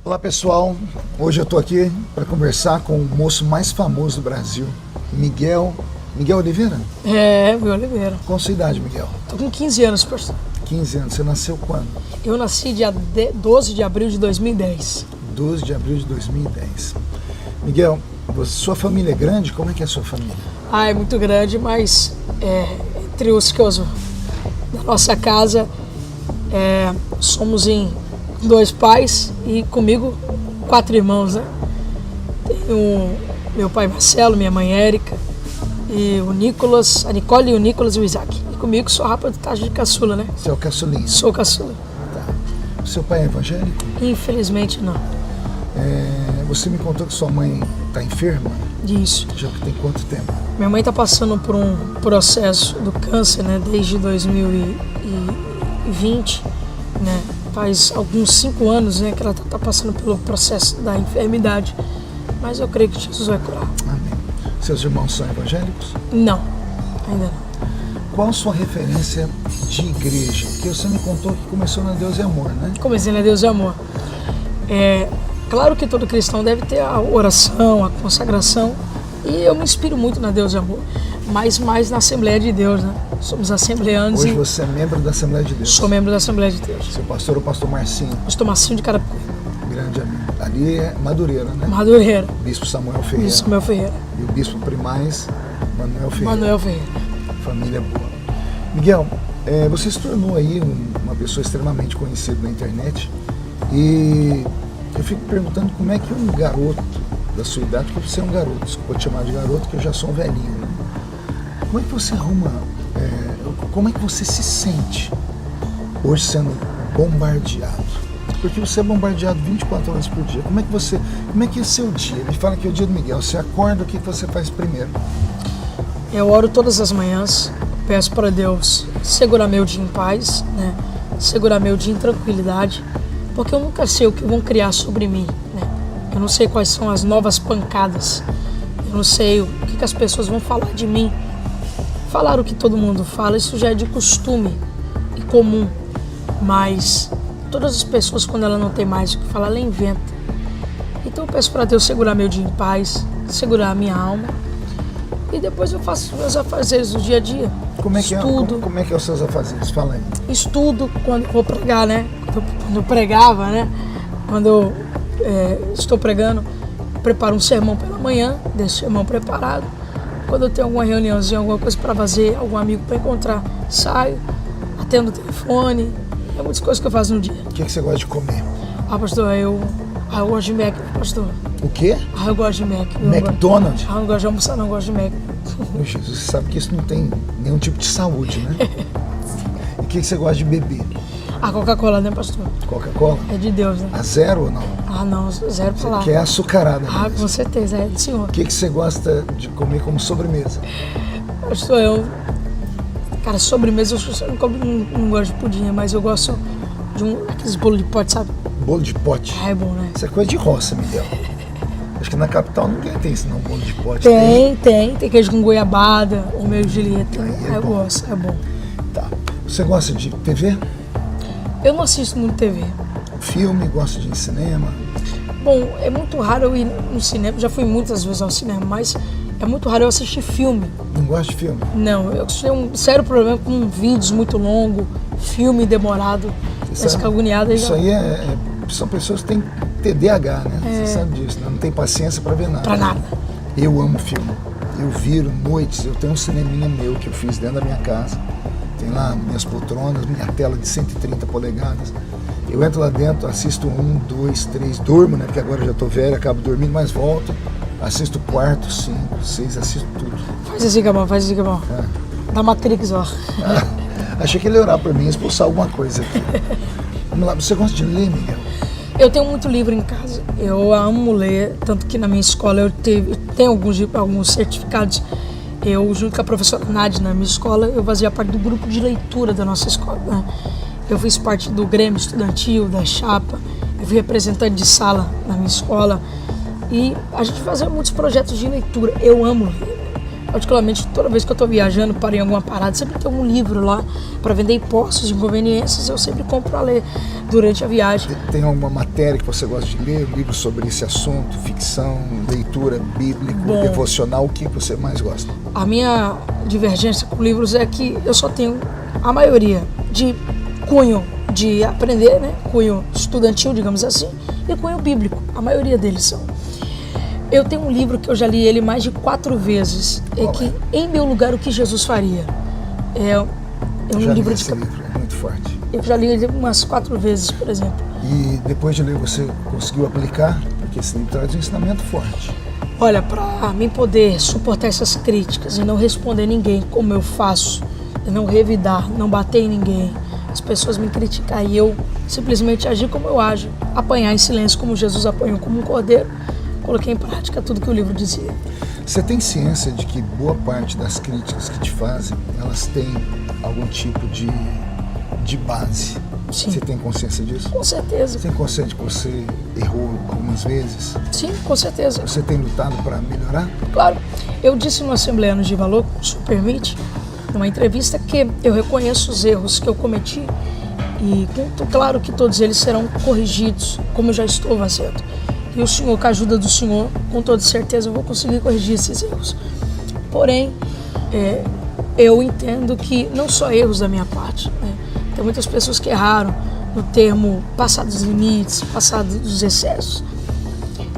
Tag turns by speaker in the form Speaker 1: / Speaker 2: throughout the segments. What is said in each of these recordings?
Speaker 1: Olá pessoal, hoje eu estou aqui para conversar com o moço mais famoso do Brasil, Miguel Oliveira?
Speaker 2: Miguel Oliveira.
Speaker 1: Qual a sua idade, Miguel?
Speaker 2: Tô com 15 anos, pastor.
Speaker 1: 15 anos, você nasceu quando?
Speaker 2: Eu nasci dia 12 de abril de 2010.
Speaker 1: 12 de abril de 2010. Miguel, sua família é grande? Como é que é a sua família?
Speaker 2: É muito grande, mas entre os que da nossa casa, somos em 2 pais e comigo 4 irmãos, né? Tenho meu pai Marcelo, minha mãe Érica, e o Nicolas, a Nicole, o Nicolas e o Isaac. E comigo sou rapa de taxa de caçula, né?
Speaker 1: Você é o caçulinha?
Speaker 2: Sou caçula.
Speaker 1: Tá. O seu pai é evangélico?
Speaker 2: Infelizmente não.
Speaker 1: Você me contou que sua mãe está enferma?
Speaker 2: Isso.
Speaker 1: Já que tem quanto tempo?
Speaker 2: Minha mãe está passando por um processo do câncer, né? Desde 2020, né? Faz alguns 5 anos, né, que ela está passando pelo processo da enfermidade. Mas eu creio que Jesus vai curar.
Speaker 1: Amém. Seus irmãos são evangélicos?
Speaker 2: Não, ainda não.
Speaker 1: Qual a sua referência de igreja? Porque você me contou que começou na Deus e Amor, né?
Speaker 2: Comecei na Deus e Amor. Claro que todo cristão deve ter a oração, a consagração. E eu me inspiro muito na Deus e Amor. Mas mais na Assembleia de Deus, né? Somos assembleanos.
Speaker 1: Hoje você é membro da Assembleia de Deus?
Speaker 2: Sou membro da Assembleia de Deus.
Speaker 1: Seu pastor é o pastor Marcinho?
Speaker 2: Pastor Marcinho de Carapicuíba.
Speaker 1: Grande amigo. Ali é Madureira, né?
Speaker 2: Madureira.
Speaker 1: Bispo Samuel Ferreira.
Speaker 2: Bispo Samuel Ferreira.
Speaker 1: E o bispo primaz, Manuel Ferreira.
Speaker 2: Manuel Ferreira.
Speaker 1: Família boa. Miguel, você se tornou aí uma pessoa extremamente conhecida na internet. E eu fico perguntando como é que um garoto da sua idade, porque você é um garoto, desculpa te chamar de garoto, que eu já sou um velhinho, né? Como é que você arruma, como é que você se sente hoje sendo bombardeado? Porque você é bombardeado 24 horas por dia. Como é que é seu dia? Ele fala que é o dia do Miguel. Você acorda, o que você faz primeiro?
Speaker 2: Eu oro todas as manhãs, peço para Deus segurar meu dia em paz, né? Segurar meu dia em tranquilidade, porque eu nunca sei o que vão criar sobre mim, né? Eu não sei quais são as novas pancadas, eu não sei o que as pessoas vão falar de mim. Falar o que todo mundo fala, isso já é de costume e comum, mas todas as pessoas, quando ela não tem mais o que falar, ela inventa. Então eu peço para Deus segurar meu dia em paz, segurar a minha alma, e depois eu faço meus afazeres do dia a dia.
Speaker 1: Como é que
Speaker 2: Estudo.
Speaker 1: é os seus afazeres? Fala aí.
Speaker 2: Estudo quando eu vou pregar, né? Quando eu pregava, né? Quando eu estou pregando, preparo um sermão pela manhã, deixo o sermão preparado. Quando eu tenho alguma reuniãozinha, alguma coisa para fazer, algum amigo para encontrar, saio, atendo o telefone. É muitas coisas que eu faço no dia.
Speaker 1: O que você gosta de comer?
Speaker 2: Pastor, eu gosto de Mac, pastor.
Speaker 1: O quê?
Speaker 2: Eu gosto de Mac.
Speaker 1: McDonald's?
Speaker 2: Eu não gosto de almoçar, não, eu gosto de Mac.
Speaker 1: Meu Jesus, você sabe que isso não tem nenhum tipo de saúde, né? E o que você gosta de beber?
Speaker 2: A Coca-Cola, né, pastor?
Speaker 1: Coca-Cola?
Speaker 2: É de Deus, né?
Speaker 1: A zero ou não?
Speaker 2: Não, zero pra lá.
Speaker 1: Que é açucarada mesmo.
Speaker 2: Com certeza, é do senhor.
Speaker 1: O que você gosta de comer como sobremesa?
Speaker 2: Pastor, cara, sobremesa eu não gosto de pudim, mas eu gosto de aqueles bolos de pote, sabe?
Speaker 1: Bolo de pote?
Speaker 2: É bom, né?
Speaker 1: Isso é coisa de roça, Miguel. Acho que na capital ninguém tem isso não, bolo de pote.
Speaker 2: Tem queijo com goiabada, ou meio Julieta. Eu gosto, é bom.
Speaker 1: Tá. Você gosta de TV?
Speaker 2: Eu não assisto muito TV.
Speaker 1: Filme, gosta de ir em cinema?
Speaker 2: Bom, é muito raro eu ir no cinema, já fui muitas vezes ao cinema, mas é muito raro eu assistir filme.
Speaker 1: Não gosta de filme?
Speaker 2: Não, eu tenho um sério problema com vídeos muito longos, filme demorado, essa agoniada.
Speaker 1: Isso aí são pessoas que têm TDAH, né? Você sabe disso, né? Não tem paciência para ver nada.
Speaker 2: Pra nada.
Speaker 1: Eu amo filme. Eu viro noites, eu tenho um cineminha meu que eu fiz dentro da minha casa. Tem lá minhas poltronas, minha tela de 130 polegadas. Eu entro lá dentro, assisto 1, 2, 3, durmo, né? Porque agora eu já tô velho, acabo dormindo, mas volto. Assisto 4, 5, 6, assisto tudo.
Speaker 2: Faz assim, Gabão, faz assim, Gabão. Da Matrix, ó.
Speaker 1: Achei que ele ia orar por mim e expulsar alguma coisa aqui. Vamos lá, você gosta de ler, Miguel?
Speaker 2: Eu tenho muito livro em casa. Eu amo ler, tanto que na minha escola eu tenho alguns certificados. Eu, junto com a professora Nádia, na minha escola, eu fazia parte do grupo de leitura da nossa escola, né? Eu fiz parte do Grêmio Estudantil, da Chapa, eu fui representante de sala na minha escola e a gente fazia muitos projetos de leitura. Eu amo ler. particularmente toda vez que eu estou viajando para em alguma parada, sempre tem um livro lá para vender impostos, inconveniências, eu sempre compro para ler durante a viagem.
Speaker 1: Tem alguma matéria que você gosta de ler? Um livro sobre esse assunto, ficção, leitura, bíblico, devocional, o que você mais gosta?
Speaker 2: A minha divergência com livros é que eu só tenho a maioria de cunho de aprender, né? Cunho estudantil, digamos assim, e cunho bíblico. A maioria deles são. Eu tenho um livro que eu já li ele mais de 4 vezes. Em meu lugar, o que Jesus faria. É um
Speaker 1: já
Speaker 2: livro
Speaker 1: li esse livro, é muito forte.
Speaker 2: Eu já li ele umas 4 vezes, por exemplo.
Speaker 1: E depois de ler, você conseguiu aplicar? Porque esse livro traz um ensinamento forte.
Speaker 2: Olha, para mim poder suportar essas críticas e não responder ninguém como eu faço, e não revidar, não bater em ninguém, as pessoas me criticar e eu simplesmente agir como eu ajo, apanhar em silêncio como Jesus apanhou como um cordeiro, coloquei em prática tudo que o livro dizia.
Speaker 1: Você tem ciência de que boa parte das críticas que te fazem, elas têm algum tipo de base?
Speaker 2: Sim.
Speaker 1: Você tem consciência disso?
Speaker 2: Com certeza.
Speaker 1: Você tem consciência de que você errou algumas vezes?
Speaker 2: Sim, com certeza.
Speaker 1: Você tem lutado para melhorar?
Speaker 2: Claro. Eu disse no Assembleanos de Valor, se o permite, numa entrevista, que eu reconheço os erros que eu cometi e claro que todos eles serão corrigidos, como eu já estou fazendo. E o Senhor, com a ajuda do Senhor, com toda certeza eu vou conseguir corrigir esses erros. Porém, eu entendo que não só erros da minha parte, né? Tem muitas pessoas que erraram no termo passar dos limites, passar dos excessos.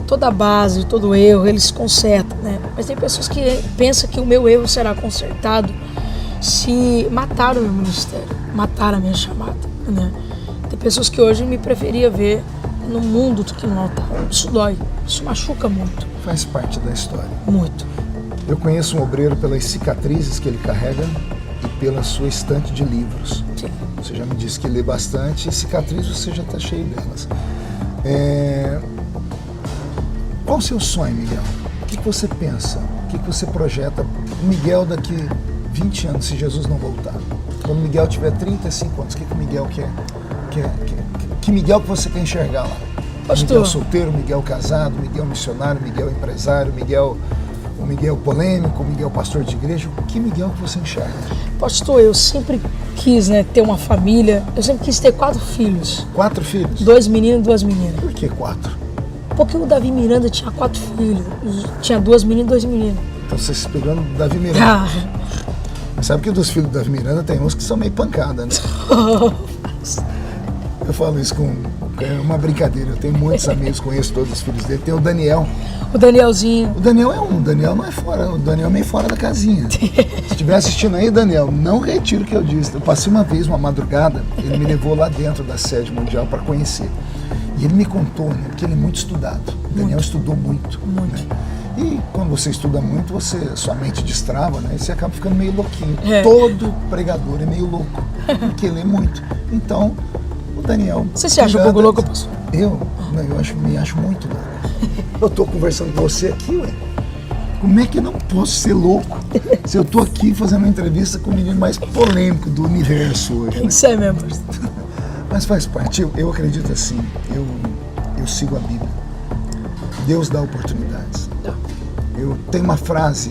Speaker 2: Toda a base, todo erro, eles consertam, né? Mas tem pessoas que pensam que o meu erro será consertado se matar o meu ministério, matar a minha chamada, né? Tem pessoas que hoje me preferia ver no mundo do que no altar. Isso dói, isso machuca muito.
Speaker 1: Faz parte da história.
Speaker 2: Muito.
Speaker 1: Eu conheço um obreiro pelas cicatrizes que ele carrega e pela sua estante de livros.
Speaker 2: Sim.
Speaker 1: Você já me disse que lê bastante e cicatrizes você já está cheio delas. Qual o seu sonho, Miguel? O que você pensa? O que você projeta? O Miguel daqui 20 anos, se Jesus não voltar. Quando o Miguel tiver 35 anos, o que o Miguel quer? Que Miguel que você quer enxergar lá?
Speaker 2: Pastor.
Speaker 1: Miguel solteiro, Miguel casado, Miguel missionário, Miguel empresário, o Miguel polêmico, o Miguel pastor de igreja. Que Miguel que você enxerga?
Speaker 2: Pastor, eu sempre quis, né, ter uma família. Eu sempre quis ter 4 filhos.
Speaker 1: 4 filhos?
Speaker 2: 2 meninos e 2 meninas.
Speaker 1: Por que 4?
Speaker 2: Porque o Davi Miranda tinha 4 filhos. Tinha 2 meninas e 2 meninos.
Speaker 1: Então você se pegando do Davi Miranda.
Speaker 2: Ah.
Speaker 1: Mas sabe que dos filhos do Davi Miranda tem uns que são meio pancada, né? Eu falo isso com uma brincadeira. Eu tenho muitos amigos, conheço todos os filhos dele. Tem o Daniel.
Speaker 2: O Danielzinho.
Speaker 1: O Daniel é o Daniel não é fora. O Daniel é meio fora da casinha. Se estiver assistindo aí, Daniel, não retiro o que eu disse. Eu passei uma vez, uma madrugada, ele me levou lá dentro da sede mundial para conhecer. E ele me contou, né? Porque ele é muito estudado. O Daniel estudou muito.
Speaker 2: Muito.
Speaker 1: Né? E quando você estuda muito, sua mente destrava, né? E você acaba ficando meio louquinho.
Speaker 2: É.
Speaker 1: Todo pregador é meio louco, porque lê muito. Então, o Daniel...
Speaker 2: Você se acha um pouco louco, pastor?
Speaker 1: Eu me acho muito louco. Eu tô conversando com você aqui, ué. Como é que eu não posso ser louco se eu tô aqui fazendo uma entrevista com o menino mais polêmico do universo hoje, né?
Speaker 2: Isso é mesmo, pastor.
Speaker 1: Mas faz parte. Eu acredito assim. Eu sigo a Bíblia. Deus dá oportunidades. Eu tenho uma frase,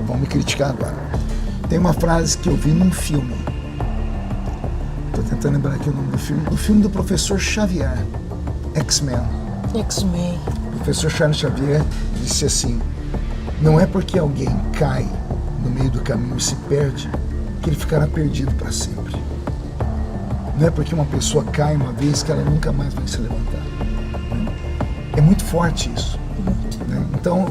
Speaker 1: vão me criticar agora. Tem uma frase que eu vi num filme. Estou tentando lembrar aqui o nome do filme. O filme do professor Xavier, X-Men.
Speaker 2: X-Men.
Speaker 1: O professor Charles Xavier disse assim: não é porque alguém cai no meio do caminho e se perde que ele ficará perdido para sempre. Não é porque uma pessoa cai uma vez que ela nunca mais vai se levantar. É muito forte isso. Né? Então,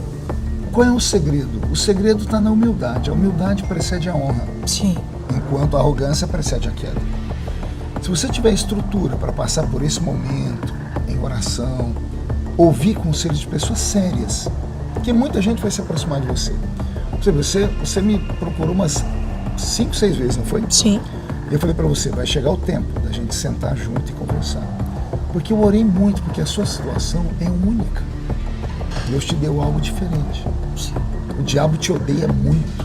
Speaker 1: qual é o segredo? O segredo está na humildade. A humildade precede a honra.
Speaker 2: Sim.
Speaker 1: Enquanto a arrogância precede a queda. Se você tiver estrutura para passar por esse momento, em oração, ouvir conselhos de pessoas sérias, porque muita gente vai se aproximar de você. Você me procurou umas 5, 6 vezes, não foi?
Speaker 2: Sim.
Speaker 1: Eu falei para você, vai chegar o tempo da gente sentar junto e conversar. Porque eu orei muito, porque a sua situação é única. Deus te deu algo diferente. O diabo te odeia muito.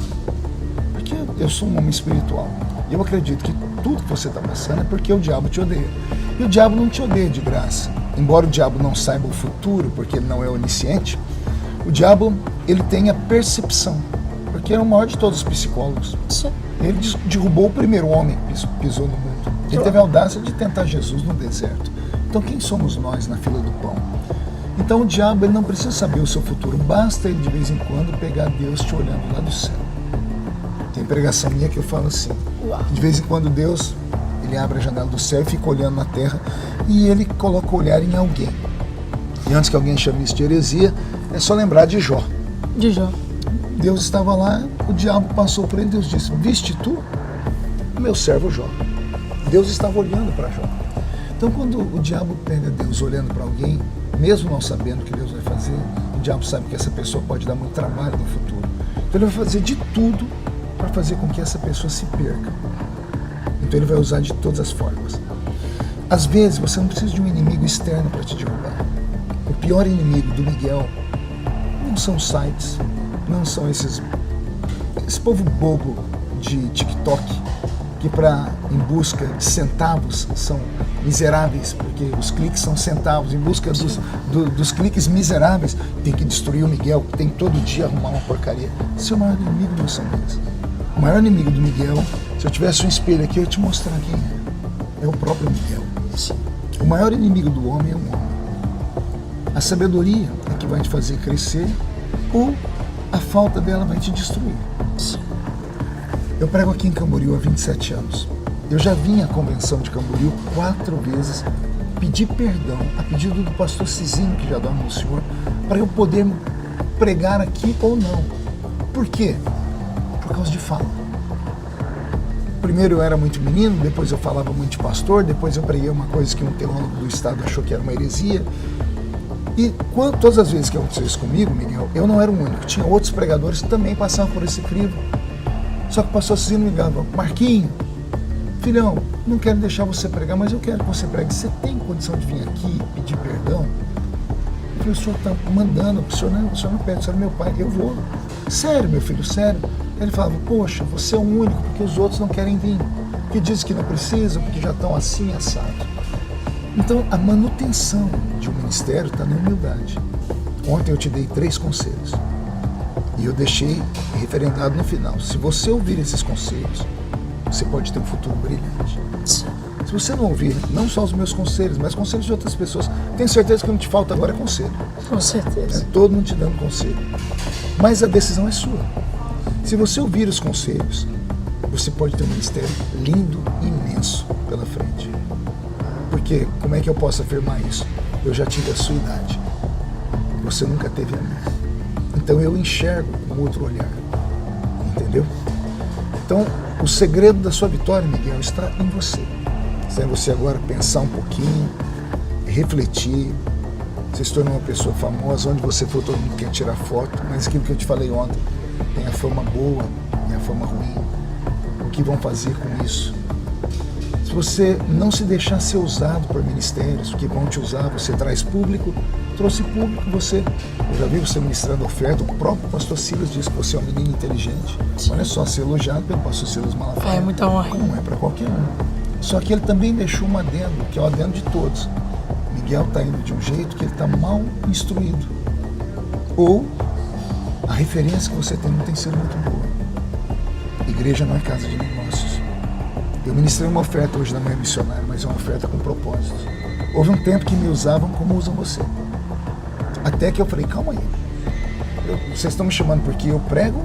Speaker 1: Porque eu sou um homem espiritual. Eu acredito que tudo que você está passando é porque o diabo te odeia. E o diabo não te odeia de graça. Embora o diabo não saiba o futuro, porque ele não é onisciente, O diabo, ele tem a percepção, porque é o maior de todos os psicólogos.
Speaker 2: Sim.
Speaker 1: Ele derrubou o primeiro homem que pisou no mundo. Ele teve a audácia de tentar Jesus no deserto. Então quem somos nós na fila do pão? Então o diabo, ele não precisa saber o seu futuro, basta ele de vez em quando pegar Deus te olhando lá do céu. Tem pregação minha que eu falo assim, de vez em quando Deus, ele abre a janela do céu e fica olhando na terra e ele coloca o olhar em alguém. E antes que alguém chame isso de heresia, é só lembrar de Jó.
Speaker 2: De Jó.
Speaker 1: Deus estava lá, o diabo passou por ele, Deus disse, viste tu, meu servo Jó. Deus estava olhando para Jó. Então quando o diabo pega Deus olhando para alguém, mesmo não sabendo o que Deus vai fazer, o diabo sabe que essa pessoa pode dar muito trabalho no futuro. Então ele vai fazer de tudo para fazer com que essa pessoa se perca. Então ele vai usar de todas as formas. Às vezes você não precisa de um inimigo externo para te derrubar. O pior inimigo do Miguel não são sites, não são esse povo bobo de TikTok que em busca de centavos são miseráveis, porque os cliques são centavos, em busca dos cliques miseráveis tem que destruir o Miguel, tem que todo dia arrumar uma porcaria. Esse é o maior inimigo não são eles. O maior inimigo do Miguel, se eu tivesse um espelho aqui, eu ia te mostrar quem é. É o próprio Miguel. O maior inimigo do homem é o homem. A sabedoria é que vai te fazer crescer ou a falta dela vai te destruir. Eu prego aqui em Camboriú há 27 anos. Eu já vim à convenção de Camboriú 4 vezes pedir perdão, a pedido do pastor Cizinho, que já dorme no Senhor, para eu poder pregar aqui ou não. Por quê? Por causa de fala. Primeiro eu era muito menino, depois eu falava muito de pastor, depois eu preguei uma coisa que um teólogo do estado achou que era uma heresia. E todas as vezes que aconteceu isso comigo, Miguel, eu não era o único. Tinha outros pregadores que também passavam por esse crivo. Só que o pastor Cizinho me ligava, Marquinho, filhão, não quero deixar você pregar, mas eu quero que você pregue. Você tem condição de vir aqui pedir perdão? Eu falei, o senhor está mandando, o senhor não pede, o senhor é meu pai, eu vou. Sério, meu filho, sério. Ele falava, poxa, você é o único, porque os outros não querem vir. Porque dizem que não precisam, porque já estão assim, assado. Então, a manutenção de um ministério está na humildade. Ontem eu te dei 3 conselhos. E eu deixei referendado no final. Se você ouvir esses conselhos, você pode ter um futuro brilhante. Se você não ouvir, não só os meus conselhos, mas conselhos de outras pessoas, tenho certeza que o que não te falta agora é conselho.
Speaker 2: Com certeza.
Speaker 1: É todo mundo te dando conselho. Mas a decisão é sua. Se você ouvir os conselhos, você pode ter um ministério lindo e imenso pela frente. Porque, como é que eu posso afirmar isso? Eu já tive a sua idade. Você nunca teve a minha. Então eu enxergo com outro olhar. Entendeu? Então, o segredo da sua vitória, Miguel, está em você. Está em você agora pensar um pouquinho, refletir. Você se tornou uma pessoa famosa, onde você for todo mundo quer tirar foto, mas aquilo que eu te falei ontem, tem a fama boa e a fama ruim. O que vão fazer com isso? Se você não se deixar ser usado por ministérios que vão te usar, você traz público, trouxe público, eu já vi você ministrando oferta, o próprio pastor Silas disse que você é um menino inteligente.
Speaker 2: Sim.
Speaker 1: Olha só, ser elogiado pelo pastor Silas Malafaia.
Speaker 2: É muita honra.
Speaker 1: Não é para qualquer um. Só que ele também deixou um adendo, que é o adendo de todos. Miguel está indo de um jeito que ele está mal instruído. Ou a referência que você tem não tem sido muito boa. Igreja não é casa de negócios. Eu ministrei uma oferta hoje na manhã missionária, mas é uma oferta com propósito. Houve um tempo que me usavam como usam você. Até que eu falei, calma aí. Vocês estão me chamando porque eu prego,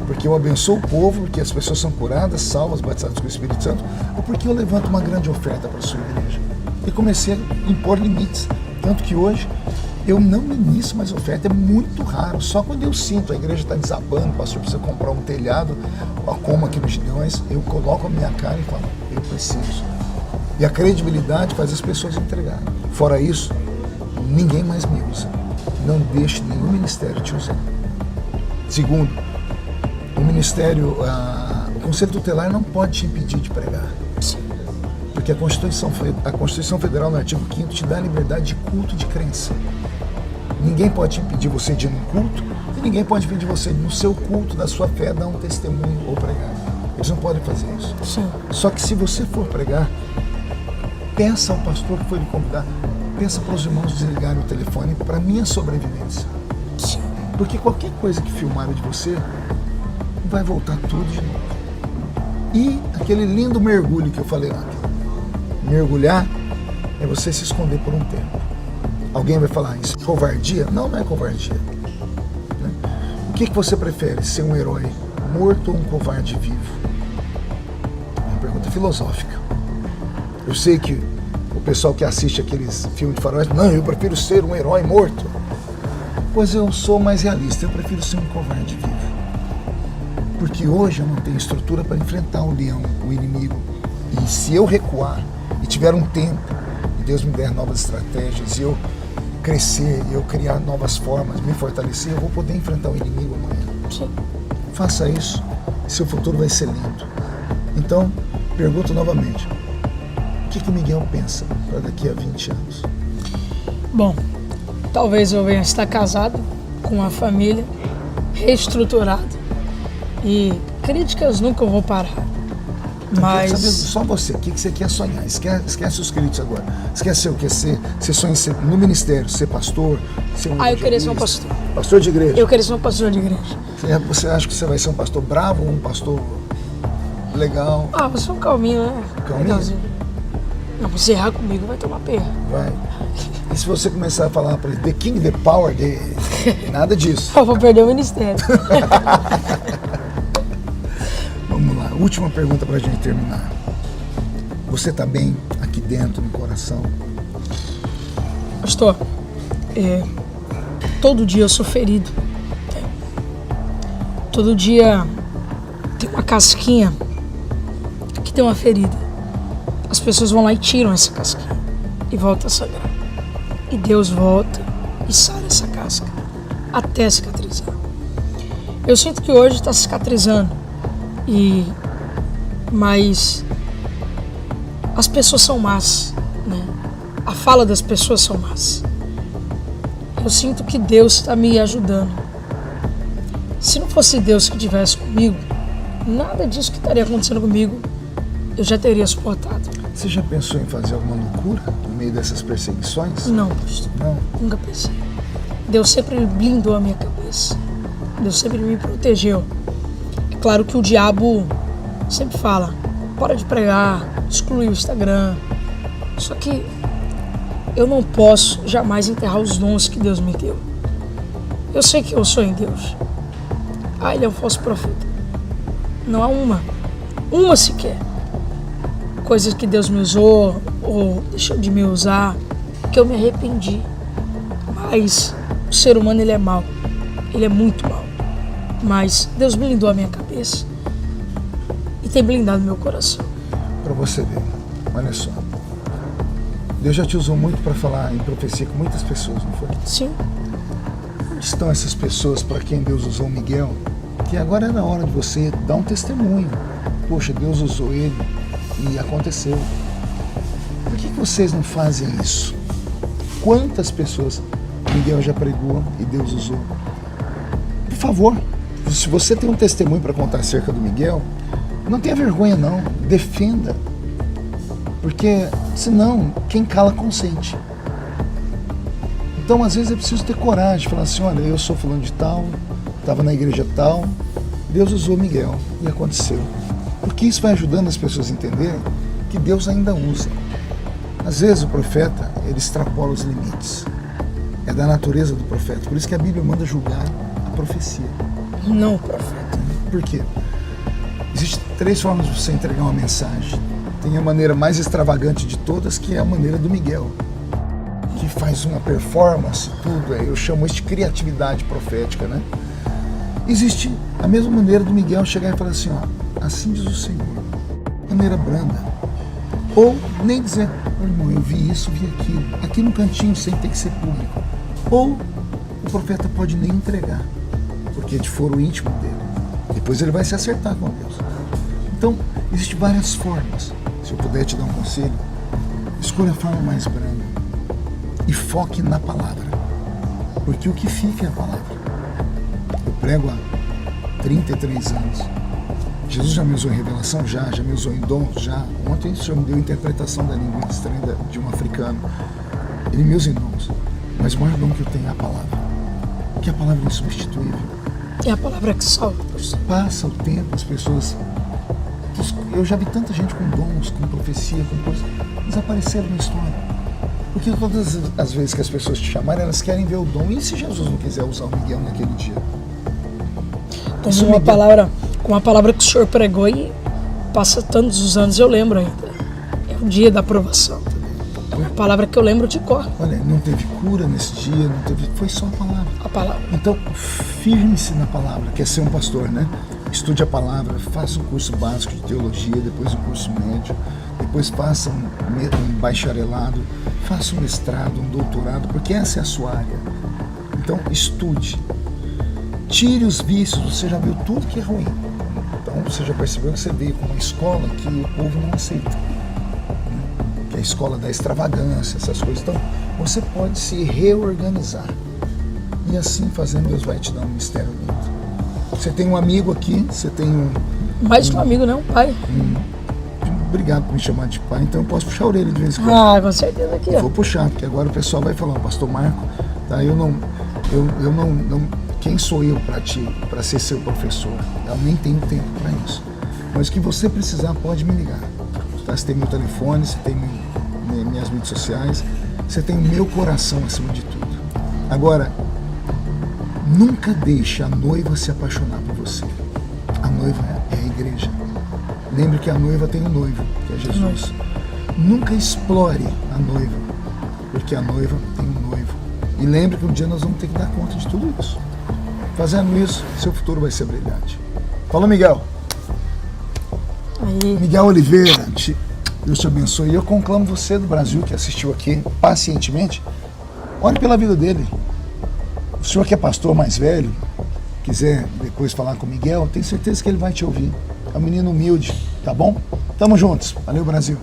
Speaker 1: porque eu abençoo o povo, porque as pessoas são curadas, salvas, batizadas com o Espírito Santo, ou porque eu levanto uma grande oferta para a sua igreja. E comecei a impor limites. Tanto que hoje eu não ministro mais oferta, é muito raro. Só quando eu sinto a igreja está desabando, o pastor precisa comprar um telhado, como aqui nos Gideões, eu coloco a minha cara e falo, eu preciso. E a credibilidade faz as pessoas entregarem. Fora isso, ninguém mais me usa. Não deixe nenhum ministério te usar. Segundo, o ministério, o Conselho Tutelar não pode te impedir de pregar. Porque a Constituição Federal, no artigo 5º, te dá a liberdade de culto e de crença. Ninguém pode te impedir você de ir num culto e ninguém pode impedir você no seu culto, da sua fé, dar um testemunho ou pregar. Eles não podem fazer isso.
Speaker 2: Sim.
Speaker 1: Só que se você for pregar, peça ao pastor que foi lhe convidar, peça para os irmãos desligarem o telefone para minha sobrevivência.
Speaker 2: Sim.
Speaker 1: Porque qualquer coisa que filmaram de você vai voltar tudo de novo. E aquele lindo mergulho que eu falei ontem. Mergulhar é você se esconder por um tempo. Alguém vai falar, isso é covardia? Não, não é covardia. Né? O que você prefere, ser um herói morto ou um covarde vivo? É uma pergunta filosófica. Eu sei que o pessoal que assiste aqueles filmes de faroeste, não, eu prefiro ser um herói morto. Pois eu sou mais realista, eu prefiro ser um covarde vivo. Porque hoje eu não tenho estrutura para enfrentar o leão, o inimigo. E se eu recuar e tiver um tempo, e Deus me der novas estratégias, e eu crescer, e eu criar novas formas, me fortalecer, eu vou poder enfrentar o inimigo amanhã.
Speaker 2: Sim.
Speaker 1: Faça isso, e seu futuro vai ser lindo. Então, pergunto novamente, o que o Miguel pensa para daqui a 20 anos?
Speaker 2: Bom, talvez eu venha estar casado, com uma família, reestruturado. E críticas nunca vou parar. Mas...
Speaker 1: Saber só você, o que você quer sonhar? Esquece os críticos agora. Esquece o que? Você sonha em ser, no ministério, ser pastor? Ser
Speaker 2: eu queria ser um pastor.
Speaker 1: Pastor de igreja?
Speaker 2: Eu queria ser um pastor de igreja.
Speaker 1: Você acha que você vai ser um pastor bravo ou um pastor legal?
Speaker 2: Você é um calminho, né?
Speaker 1: Calminho?
Speaker 2: Legalzinho. Não, se errar comigo vai tomar perda.
Speaker 1: Vai. E se você começar a falar para ele, the king, the power, nada disso.
Speaker 2: Eu vou perder o ministério.
Speaker 1: Vamos lá, última pergunta para a gente terminar. Você está bem aqui dentro, no coração?
Speaker 2: Pastor, todo dia eu sou ferido. Todo dia tem uma casquinha que tem uma ferida. As pessoas vão lá e tiram essa casquinha e volta a sangrar. E Deus volta e sara essa casca até cicatrizar. Eu sinto que hoje está cicatrizando. Mas as pessoas são más, né? A fala das pessoas são más. Eu sinto que Deus está me ajudando. Se não fosse Deus que estivesse comigo, nada disso que estaria acontecendo comigo eu já teria suportado.
Speaker 1: Você já pensou em fazer alguma loucura no meio dessas perseguições?
Speaker 2: Não, pastor.
Speaker 1: Não?
Speaker 2: Nunca pensei. Deus sempre blindou a minha cabeça. Deus sempre me protegeu. É claro que o diabo sempre fala, para de pregar, exclui o Instagram. Só que eu não posso jamais enterrar os dons que Deus me deu. Eu sei que eu sou em Deus. Ele é um falso profeta. Não há uma sequer. Coisas que Deus me usou ou deixou de me usar, que eu me arrependi. Mas o ser humano, ele é mau. Ele é muito mau. Mas Deus blindou a minha cabeça e tem blindado meu coração.
Speaker 1: Para você ver, olha só. Deus já te usou muito para falar em profecia com muitas pessoas, não foi?
Speaker 2: Sim.
Speaker 1: Onde estão essas pessoas para quem Deus usou o Miguel? Que agora é na hora de você dar um testemunho. Poxa, Deus usou ele e aconteceu. Por que vocês não fazem isso? Quantas pessoas Miguel já pregou e Deus usou? Por favor, se você tem um testemunho para contar acerca do Miguel, não tenha vergonha não, defenda. Porque senão, quem cala consente. Então às vezes é preciso ter coragem, falar assim, olha, eu sou fulano de tal, estava na igreja tal, Deus usou Miguel e aconteceu. Porque isso vai ajudando as pessoas a entenderem que Deus ainda usa. Às vezes o profeta, ele extrapola os limites. É da natureza do profeta. Por isso que a Bíblia manda julgar a profecia.
Speaker 2: Não o profeta.
Speaker 1: Por quê? Existem 3 formas de você entregar uma mensagem. Tem a maneira mais extravagante de todas, que é a maneira do Miguel, que faz uma performance, tudo. Eu chamo isso de criatividade profética, né? Existe a mesma maneira do Miguel chegar e falar assim, ó, assim diz o Senhor, maneira branda. Ou nem dizer, irmão, eu vi isso, vi aquilo, aqui no cantinho, sem ter que ser público. Ou o profeta pode nem entregar, porque é de foro íntimo dele. Depois ele vai se acertar com Deus. Então, existem várias formas. Se eu puder te dar um conselho, escolha a forma mais branda e foque na palavra, porque o que fica é a palavra. Eu prego há 33 anos. Jesus já me usou em revelação? Já me usou em dons? Já. Ontem o Senhor me deu interpretação da língua estranha de um africano. Ele me usa em dons. Mas o maior dom que eu tenho é a palavra. que a palavra é insubstituível.
Speaker 2: É a palavra que salva, pastor.
Speaker 1: Passa o tempo, as pessoas... Eu já vi tanta gente com dons, com profecia, com coisas, desapareceram na história. Porque todas as vezes que as pessoas te chamarem, elas querem ver o dom. E se Jesus não quiser usar o Miguel naquele dia?
Speaker 2: Com uma palavra que o senhor pregou e passa tantos os anos, eu lembro ainda. É o dia da aprovação. É uma palavra que eu lembro de cor.
Speaker 1: Olha, não teve cura nesse dia, não teve, foi só a palavra.
Speaker 2: A palavra.
Speaker 1: Então, firme-se na palavra, quer ser um pastor, né? Estude a palavra, faça um curso básico de teologia, depois um curso médio, depois faça um bacharelado, faça um mestrado, um doutorado, porque essa é a sua área. Então, estude. Tire os vícios, você já viu tudo que é ruim. Então, você já percebeu que você veio com uma escola que o povo não aceita. Que é a escola da extravagância, essas coisas. Então, você pode se reorganizar. E assim fazendo, Deus vai te dar um mistério lindo. Você tem um amigo aqui, você tem
Speaker 2: Mais que um amigo, não, um pai.
Speaker 1: Obrigado por me chamar de pai, então eu posso puxar a orelha de vez em quando.
Speaker 2: Ah, com certeza aqui, ó.
Speaker 1: Vou puxar, porque agora o pessoal vai falar, pastor Marco, tá? Eu não, quem sou eu para ser seu professor? Eu nem tenho tempo para isso. Mas o que você precisar, pode me ligar. Tá? Você tem meu telefone, você tem minhas redes sociais, você tem o meu coração acima de tudo. Agora, nunca deixe a noiva se apaixonar por você. A noiva é a igreja. Lembre que a noiva tem um noivo, que é Jesus. Nunca explore a noiva, porque a noiva tem um noivo. E lembre que um dia nós vamos ter que dar conta de tudo isso. Fazendo isso, seu futuro vai ser brilhante. Fala, Miguel.
Speaker 2: Aí.
Speaker 1: Miguel Oliveira, Deus te abençoe. Eu conclamo você do Brasil que assistiu aqui pacientemente. Ore pela vida dele. O senhor que é pastor mais velho, quiser depois falar com o Miguel, tenho certeza que ele vai te ouvir. É um menino humilde, tá bom? Tamo juntos. Valeu, Brasil.